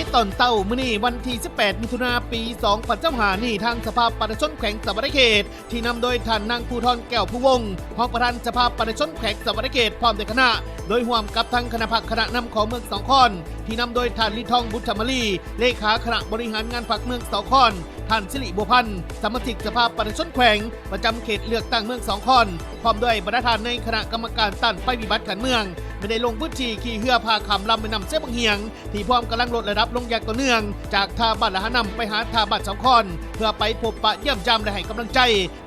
ตอนเต้ามื้อนี้วันที่18มิถุนายนปี2025นี่ทางสภาประชาชนแขวงสวรรณเขตที่นำโดยท่านนางภูธรแก้วผู้วงรองประธานสภาประชาชนแขวงสวรรณเขตพร้อมด้วยคณะโดยร่วมกับทางคณะพรรคคณะนำของเมืองสองคอนที่นำโดยท่านลิทองบุตรธรรมลีเลขาคณะบริหารงานพรรคเมืองสองคอนท่านสิริบัวพันธ์สมาชิกสภาประชาชนแขวงประจำเขตเลือกตั้งเมืองสองคอนพร้อมด้วยประธานในคณะกรรมการต้านภัยพิบัติการเมืองไม่ได้ลงพื้นที่ขี่เรือพาข้ามลำแม่น้ำเสบังเหียงที่พร้อมกำลังลดระดับลงอย่างต่อเนื่องจากท่าบ้านละหานำไปหาท่าบ้านสองคอนเพื่อไปพบปะเยี่ยมยามและให้กำลังใจ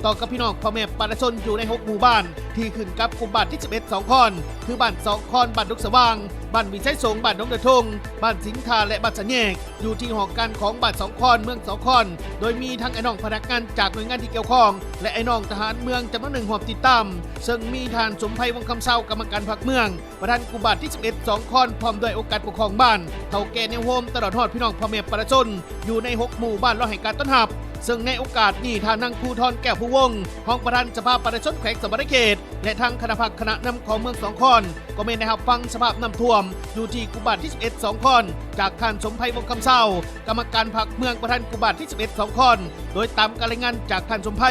ต่อกับพี่น้องพ่อแม่ประชาชนอยู่ใน6หมู่บ้านที่ขึ้นกับกลุ่มบ้านที่11สองคอนคือบ้านสองคอนบ้านดุกสว่างบ้านวิชัยสงบ้านน้องเดือทงบ้านสิงห์ทาและบ้านสัญญกอยู่ที่หอการของบ้านสองคอนเมืองสองคอนโดยมีทั้งไอ้น้องพนักงานจากหน่วยงานที่เกี่ยวข้องและไอ้น้องทหารเมืองจำนวนหนึ่งหอบติดตามซึ่งมีท่านสมไพวงคำเศร้ากรรมการพรรคเมืองประธานกลุ่มบ้านที่11สองคอนพร้อมด้วยองค์การปกครองบ้านเฒ่าแก่ในโฮมตลอดทอดพี่น้องพ่อแม่ประชาชนอยู่ใน6หมู่บ้านรอให้การต้อนรับซึ่งในโอกาสนี้ทางนางภูธรแก้วผู้วงรองประธานสภาประชาชนแขวงสวรรณเขตและทางคณะพรรคคณะนำของเมืองสองคอนก็ไม่ได้รับฟังสภาพน้ำท่วมอยู่ที่กุบาทที่11สองคอนจากท่านสมไพวงคำเศร้ากรรมการพรรคเมืองประธานกุบาทที่11สองคอนโดยตามการรายงานจากท่านสมไพ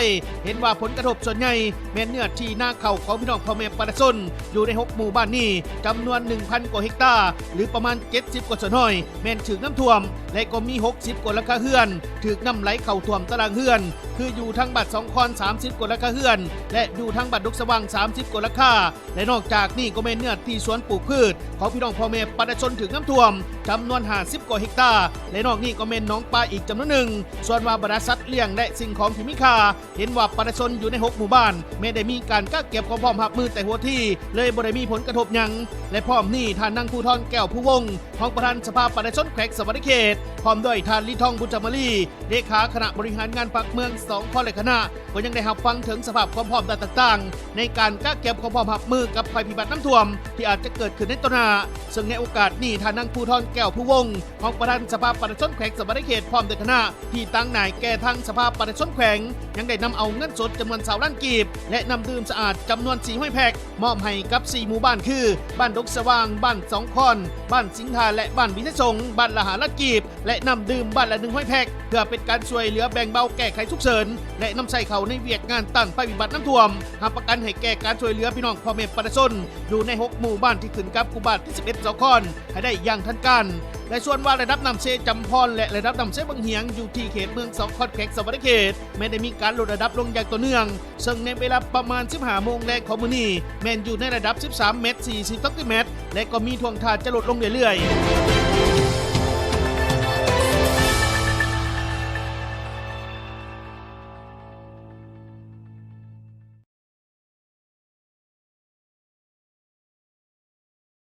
เห็นว่าผลกระทบส่วนใหญ่แม้เนื้อที่หน้าเข่าของพี่น้องพ่อแม่ประชาชนอยู่ใน6หมู่บ้านนี้จำนวน 1,000 กว่าเฮกตาร์หรือประมาณ70กว่าส่วนน้อยแม้นถึงน้ำท่วมและก็มี60กว่าหลังคาเรือนถึกน้ำไหลเข้าท่วมตารางเรือนคืออยู่ทั้งบัดสองคอน30กว่าหลังคาเรือนและอยู่ทั้งบัดดกสว่าง30กว่าหลังคาและนอกจากนี้ก็แม่นเนื้อที่สวนปลูกพืชของพี่น้องพ่อแม่ประชาชนถึงน้ำท่วมจำนวน50กว่าเฮกตาร์และนอกนี้ก็แม่นน้องปลาอีกจำนวนหนึ่งส่วนว่าบรรดาสัตว์เลี้ยงและสิ่งของที่มีค่าเห็นว่าประชาชนอยู่ใน6หมู่บ้านไม่ได้มีการกักเก็บความพร้อมรับมือแต่หัวที่เลยบ่ได้มีผลกระทบหยังและพร้อมนี่ท่านนางภูธรแก้วผู้วงรองประธานสภาประชาชนแขวงสวรรณเขตพร้อมด้วยท่านลิทองบุตรธรรมลีเลขาคณะบริหารงานพรรคเมืองสองคอนและคณะก็ยังได้รับฟังถึงสภาพความพร้อมต่างๆในการกักเก็บความพร้อมรับมือกับภัยพิบัติน้ำท่วมที่อาจจะเกิดขึ้นในต้นหน้าซึ่งในโอกาสนี้ท่านนางภูธรแก้วผู้วงรองประธานสภาประชาชนแขวงสวรรณเขตพร้อมด้วยคณะที่ตั้งนายแก่ทางสภาประชาชนแขวงยังได้นำเอาเงินสดจำนวน20ล้านกีบและน้ำดื่มสะอาดจำนวน4ห้อยแพ็คมอบให้กับ4หมู่บ้านคือบ้านดกสว่างบ้านสองคอนบ้านสิงห์ทาและบ้านวิชัยสงบ้านละหาล้านกีบและน้ำดื่มบ้านละ1ห้อยแพ็คเพื่อเป็นการช่วยเหลือแบ่งเบาแก้ไขฉุกเฉินและนำใส่เขาในเวียกงานต้านภัยพิบัติน้ำท่วมหาประกันให้แก่การช่วยเหลือพี่น้องพ่อแม่ประชาชนอยู่ใน6หมู่บ้านที่ขึ้นกับกุบาทที่11สองคอนให้ได้อย่างทันการและส่วนว่าระดับน้ำเซจำพรและระดับน้ำเซบางเหียงอยู่ที่เขตเมืองสองคอนแขวงสวรรณเขตไม่ได้มีการลดระดับลงอย่างต่อเนื่องซึ่งในเวลาประมาณ15 โมงแรกของมื้อนี้แม้นอยู่ในระดับ13 เมตร 40 เซนติเมตรและก็มีท่วงท่าจะลดลงเรื่อยๆ